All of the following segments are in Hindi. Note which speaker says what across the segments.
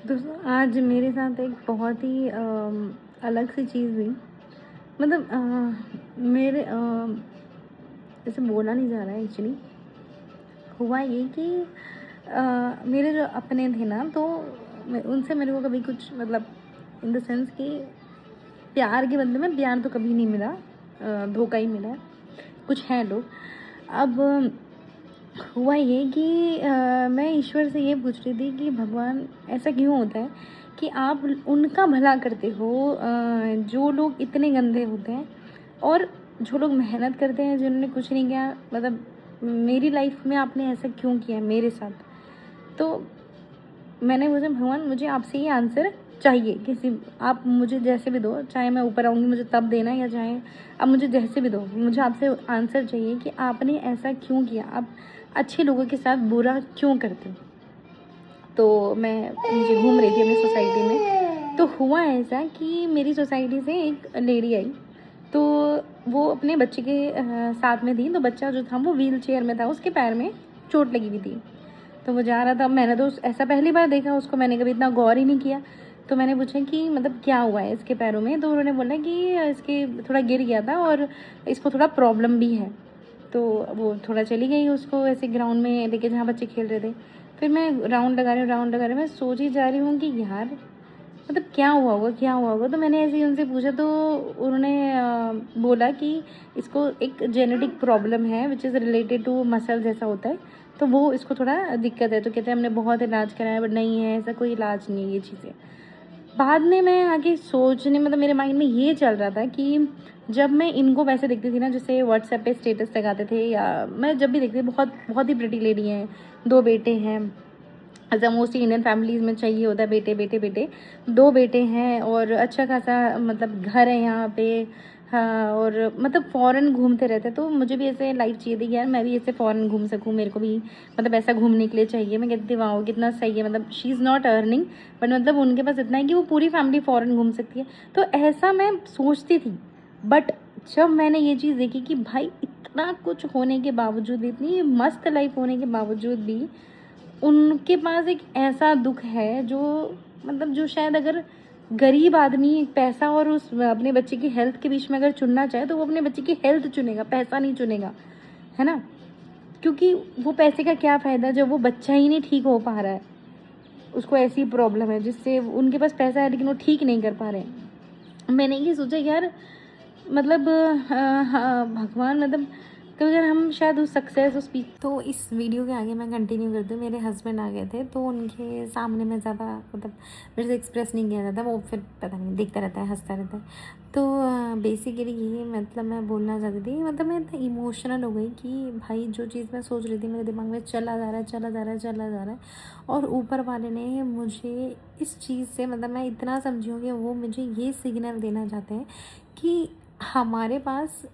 Speaker 1: दोस्तों आज मेरे साथ एक बहुत ही अलग सी चीज़ हुई। मतलब मेरे ऐसे बोला नहीं जा रहा है एक्चुअली। हुआ ये कि मेरे जो अपने थे ना, तो उनसे मेरे को कभी कुछ मतलब इन द सेंस कि प्यार के बदले में प्यार तो कभी नहीं मिला, धोखा ही मिला है। कुछ हैं लोग। अब हुआ ये कि मैं ईश्वर से ये पूछ रही थी कि भगवान ऐसा क्यों होता है कि आप उनका भला करते हो, जो लोग इतने गंदे होते हैं, और जो लोग मेहनत करते हैं जिन्होंने कुछ नहीं किया। मतलब मेरी लाइफ में आपने ऐसा क्यों किया है मेरे साथ। तो मैंने बोला भगवान मुझे आपसे ये आंसर चाहिए, किसी आप मुझे जैसे भी दो, चाहे मैं ऊपर आऊँगी मुझे तब देना, या चाहे आप मुझे जैसे भी दो, मुझे आपसे आंसर चाहिए कि आपने ऐसा क्यों किया, आप अच्छे लोगों के साथ बुरा क्यों करते हो। तो मैं नीचे घूम रही थी अपनी सोसाइटी में, तो हुआ ऐसा कि मेरी सोसाइटी से एक लेडी आई। तो वो अपने बच्चे के साथ में थी। तो बच्चा जो था वो व्हील चेयर में था, उसके पैर में चोट लगी हुई थी। तो वो जा रहा था। मैंने तो ऐसा पहली बार देखा उसको, मैंने कभी इतना गौर ही नहीं किया। तो मैंने पूछा कि मतलब क्या हुआ है इसके पैरों में। तो उन्होंने बोला कि इसके थोड़ा गिर गया था और इसको थोड़ा प्रॉब्लम भी है। तो वो थोड़ा चली गई उसको ऐसे ग्राउंड में लेके जहाँ बच्चे खेल रहे थे। फिर मैं राउंड लगा रही हूँ, मैं सोची जा रही हूँ कि यार मतलब क्या हुआ होगा, क्या हुआ होगा। तो मैंने ऐसे ही उनसे पूछा, तो उन्होंने बोला कि इसको एक जेनेटिक प्रॉब्लम है which is related to muscle जैसा होता है, तो वो इसको थोड़ा दिक्कत है। तो कहते हैं हमने बहुत इलाज कराया बट नहीं है, ऐसा कोई इलाज नहीं है ये चीज़ें। बाद में मैं आगे सोचने मतलब मेरे माइंड में ये चल रहा था कि जब मैं इनको वैसे देखती थी ना, जैसे व्हाट्सएप पे स्टेटस लगाते थे, या मैं जब भी देखती थी बहुत बहुत ही प्रिटी लेडी हैं, 2 बेटे हैं। ऐसा मोस्टली इंडियन फैमिलीज़ में चाहिए होता है, बेटे बेटे बेटे। 2 बेटे हैं और अच्छा खासा मतलब घर है यहाँ पे। हाँ, और मतलब फ़ॉरेन घूमते रहते हैं। तो मुझे भी ऐसे लाइफ़ चाहिए थी कि यार मैं भी ऐसे फ़ॉरेन घूम सकूँ, मेरे को भी मतलब ऐसा घूमने के लिए चाहिए। मैं कहती थी वाओ कितना सही है, मतलब she is not earning but मतलब उनके पास इतना है कि वो पूरी फैमिली फ़ॉरेन घूम सकती है। तो ऐसा मैं सोचती थी। बट जब मैंने ये चीज़ देखी कि भाई इतना कुछ होने के बावजूद भी, इतनी मस्त लाइफ़ होने के बावजूद भी उनके पास एक ऐसा दुःख है जो मतलब जो शायद अगर गरीब आदमी पैसा और उस अपने बच्चे की हेल्थ के बीच में अगर चुनना चाहे, तो वो अपने बच्चे की हेल्थ चुनेगा, पैसा नहीं चुनेगा, है ना? क्योंकि वो पैसे का क्या फ़ायदा जब वो बच्चा ही नहीं ठीक हो पा रहा है। उसको ऐसी प्रॉब्लम है जिससे उनके पास पैसा है लेकिन वो ठीक नहीं कर पा रहे हैं। मैंने ये सोचा यार मतलब हाँ, भगवान मतलब तो अगर हम शायद उस सक्सेस उस पीक। तो इस वीडियो के आगे मैं कंटिन्यू करती हूँ। मेरे हस्बैंड आ गए थे तो उनके सामने मैं ज़्यादा मतलब मेरे से एक्सप्रेस नहीं किया जाता, वो फिर पता नहीं देखता रहता है, हंसता रहता है। तो बेसिकली ये मतलब मैं बोलना चाहती थी, मतलब मैं इतना इमोशनल हो गई कि भाई जो चीज़ मैं सोच रही थी मेरे दिमाग में चला जा रहा है, चला जा रहा है, चला जा रहा है। और ऊपर वाले ने मुझे इस चीज़ से मतलब मैं इतना समझी हूँ कि वो मुझे ये सिग्नल देना चाहते हैं कि हमारे पास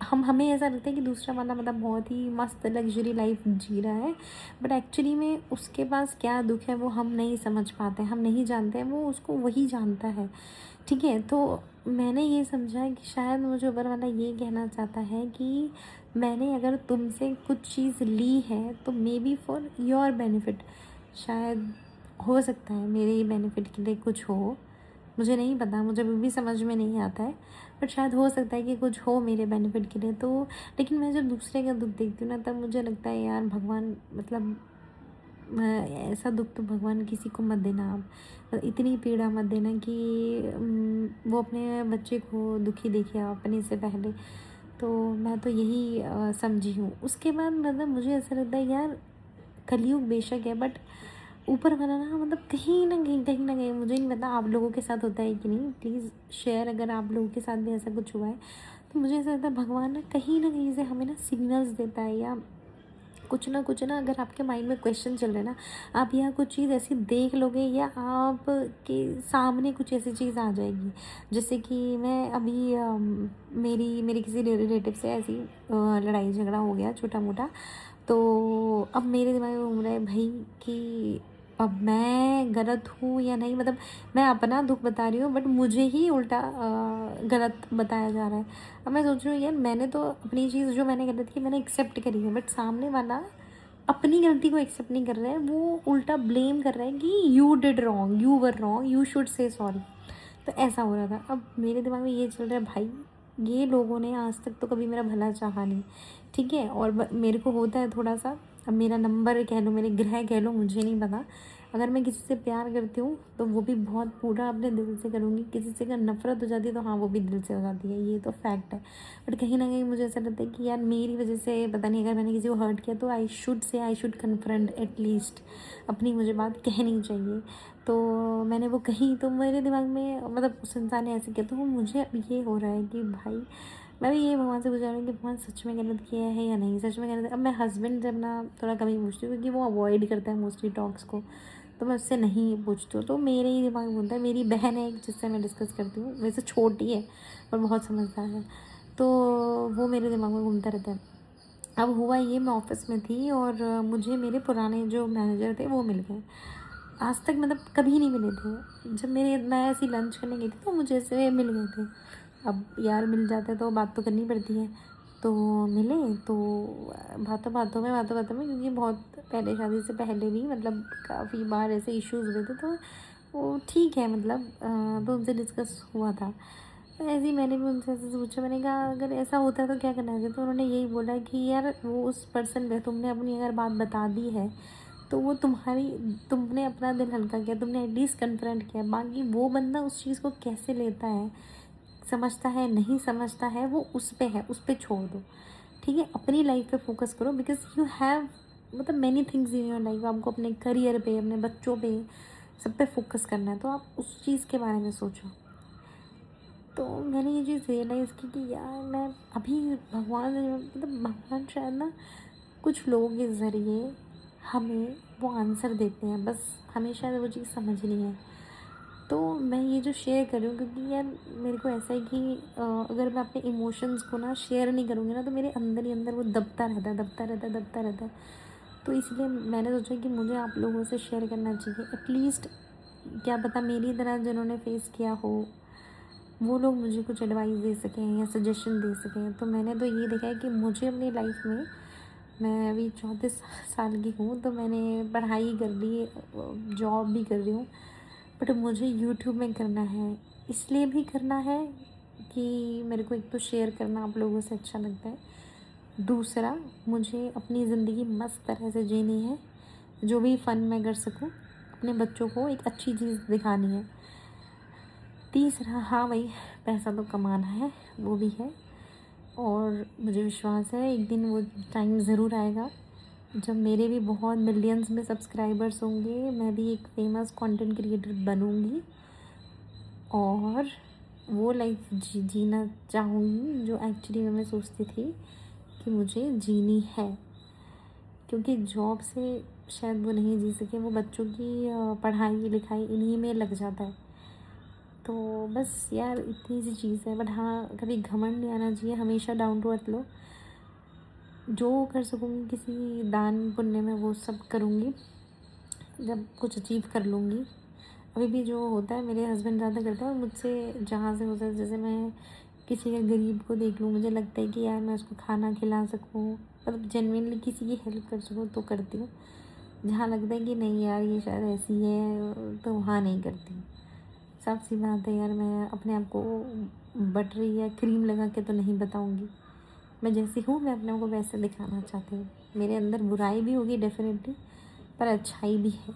Speaker 1: हमें ऐसा लगता है कि दूसरा वाला मतलब बहुत ही मस्त लग्जरी लाइफ जी रहा है, बट एक्चुअली में उसके पास क्या दुख है वो हम नहीं समझ पाते, हम नहीं जानते हैं, वो उसको वही जानता है। ठीक है, तो मैंने ये समझा कि शायद मुझे ऊपर वाला ये कहना चाहता है कि मैंने अगर तुमसे कुछ चीज़ ली है तो may be for your benefit. शायद हो सकता है मेरे बेनिफिट के लिए कुछ हो, मुझे नहीं पता, मुझे अभी भी समझ में नहीं आता है। बट शायद हो सकता है कि कुछ हो मेरे बेनिफिट के लिए। तो लेकिन मैं जब दूसरे का दुख देखती हूँ ना, तब मुझे लगता है यार भगवान मतलब ऐसा दुख तो भगवान किसी को मत देना आप, इतनी पीड़ा मत देना कि वो अपने बच्चे को दुखी देखे अपने से पहले। तो मैं तो यही समझी हूँ। उसके बाद मतलब मुझे ऐसा लगता है यार कलयुग बेशक है बट ऊपर वाला ना मतलब कहीं ना कहीं मुझे नहीं पता आप लोगों के साथ होता है कि नहीं, प्लीज़ शेयर अगर आप लोगों के साथ भी ऐसा कुछ हुआ है। तो मुझे ऐसा लगता है भगवान ना कहीं से हमें ना सिग्नल्स देता है, या कुछ ना अगर आपके माइंड में क्वेश्चन चल रहे हैं ना, आप यहाँ कुछ चीज़ ऐसी देख लोगे या आपके सामने कुछ ऐसी चीज़ आ जाएगी। जैसे कि मैं अभी मेरी किसी रिलेटिव से ऐसी लड़ाई झगड़ा हो गया छोटा मोटा। तो अब मेरे दिमाग में घूम रहा है भाई कि अब मैं गलत हूँ या नहीं, मतलब मैं अपना दुख बता रही हूँ बट मुझे ही उल्टा गलत बताया जा रहा है। अब मैं सोच रही हूँ यार मैंने तो अपनी चीज़ जो मैंने गलत की मैंने एक्सेप्ट करी है, बट सामने वाला अपनी गलती को एक्सेप्ट नहीं कर रहा है, वो उल्टा ब्लेम कर रहा है कि you did wrong, you were wrong, you should say sorry. तो ऐसा हो रहा था। अब मेरे दिमाग में ये चल रहा है, भाई ये लोगों ने आज तक तो कभी मेरा भला चाहा नहीं, ठीक है। और मेरे को होता है थोड़ा सा, अब मेरा नंबर कह लो, मेरे ग्रह कह लो, मुझे नहीं पता। अगर मैं किसी से प्यार करती हूँ तो वो भी बहुत पूरा अपने दिल से करूँगी। किसी से अगर नफ़रत हो जाती है तो हाँ, वो भी दिल से हो जाती है, ये तो फैक्ट है। बट कहीं ना कहीं मुझे ऐसा लगता है कि यार मेरी वजह से पता नहीं, अगर मैंने किसी को हर्ट किया तो आई शुड कन्फ्रंट एटलीस्ट, अपनी मुझे बात कहनी चाहिए। तो मैंने वो कही, तो मेरे दिमाग में मतलब उस इंसान ने ऐसे किया, तो मुझे अब ये हो रहा है कि भाई मैं भी ये भगवान से गुजार रही हूँ कि भगवान सच में गलत किया है या नहीं, सच में गलत। अब मैं हस्बैंड जब ना थोड़ा कमी पूछती हूँ क्योंकि वो अवॉइड करता है मोस्टली टॉक्स को, तो मैं उससे नहीं पूछती हूँ। तो मेरे ही दिमाग में बोलता है, मेरी बहन है एक जिससे मैं डिस्कस करती हूँ, वैसे छोटी है पर बहुत समझदार है, तो वो मेरे दिमाग में घूमता रहता है। अब हुआ ये, मैं ऑफिस में थी और मुझे मेरे पुराने जो मैनेजर थे वो मिल गए। आज तक मतलब कभी नहीं मिले थे। जब मैं ऐसी लंच करने गई थी तो मुझे ऐसे मिल गए थे। अब यार मिल जाते तो बात तो करनी पड़ती है। तो मिले तो बातों बातों में क्योंकि बहुत पहले, शादी से पहले भी मतलब काफ़ी बार ऐसे इश्यूज़ हुए थे, तो वो ठीक है मतलब तो उनसे डिस्कस हुआ था। तो ऐसे ही मैंने भी उनसे ऐसे पूछा, मैंने कहा अगर ऐसा होता है तो क्या करना चाहिए। तो उन्होंने यही बोला कि यार वो उस पर्सन पे तुमने अपनी अगर बात बता दी है तो वो तुमने अपना दिल हल्का किया, तुमने एटलीस्ट कन्फ्रंट किया। बाकी वो बंदा उस चीज़ को कैसे लेता है, समझता है नहीं समझता है, वो उस पे है, उस पे छोड़ दो, ठीक है। अपनी लाइफ पे फोकस करो, बिकॉज यू हैव मतलब many things in your life. आपको अपने करियर पे, अपने बच्चों पे, सब पे फोकस करना है, तो आप उस चीज़ के बारे में सोचो। तो मैंने ये चीज़ रियलाइज़ की कि यार मैं अभी भगवान शायद ना कुछ लोगों के ज़रिए हमें वो आंसर देते हैं, बस हमें शायद वो चीज़ समझनी है। तो मैं ये जो शेयर कर रही हूँ क्योंकि यार मेरे को ऐसा है कि अगर मैं अपने इमोशंस को ना शेयर नहीं करूँगी ना तो मेरे अंदर ही अंदर वो दबता रहता है। तो इसलिए मैंने सोचा कि मुझे आप लोगों से शेयर करना चाहिए, एटलीस्ट क्या पता मेरी तरह जिन्होंने फेस किया हो वो लोग मुझे कुछ एडवाइस दे सकें या सजेशन दे सकें। तो मैंने तो ये देखा है कि मुझे अपनी लाइफ में, मैं अभी 34 साल की हूँ, तो मैंने पढ़ाई कर ली, जॉब भी कर रही हूँ, बट मुझे यूट्यूब में करना है। इसलिए भी करना है कि मेरे को एक तो शेयर करना आप लोगों से अच्छा लगता है, दूसरा मुझे अपनी ज़िंदगी मस्त तरह से जीनी है, जो भी फ़न मैं कर सकूँ, अपने बच्चों को एक अच्छी चीज़ दिखानी है। तीसरा, हाँ भाई पैसा तो कमाना है, वो भी है। और मुझे विश्वास है एक दिन वो टाइम ज़रूर आएगा जब मेरे भी बहुत मिलियंस में सब्सक्राइबर्स होंगे, मैं भी एक फेमस कंटेंट क्रिएटर बनूंगी और वो लाइफ जीना चाहूँगी जो एक्चुअली मैं सोचती थी कि मुझे जीनी है। क्योंकि जॉब से शायद वो नहीं जी सके, वो बच्चों की पढ़ाई लिखाई इन्हीं में लग जाता है। तो बस यार इतनी सी चीज़ है। बट हाँ, कभी घमंड नहीं आना चाहिए, हमेशा डाउन टू अर्थ लो। जो कर सकूँगी किसी दान पुण्य में वो सब करूँगी जब कुछ अचीव कर लूँगी। अभी भी जो होता है मेरे हस्बैंड ज़्यादा करते हैं और मुझसे जहाँ से होता है, जैसे मैं किसी के गरीब को देख लूँ, मुझे लगता है कि यार मैं उसको खाना खिला सकूँ, मतलब जेन्युइनली किसी की हेल्प कर सकूँ तो करती हूँ। जहाँ लगता है कि नहीं यार ये शायद ऐसी है तो वहाँ नहीं करती हूँ। साफ सी बात है यार, मैं अपने आप को बटर या क्रीम लगा के तो नहीं बताऊँगी। मैं जैसी हूँ मैं अपने आप को वैसे दिखाना चाहती हूँ। मेरे अंदर बुराई भी होगी डेफिनेटली, पर अच्छाई भी है।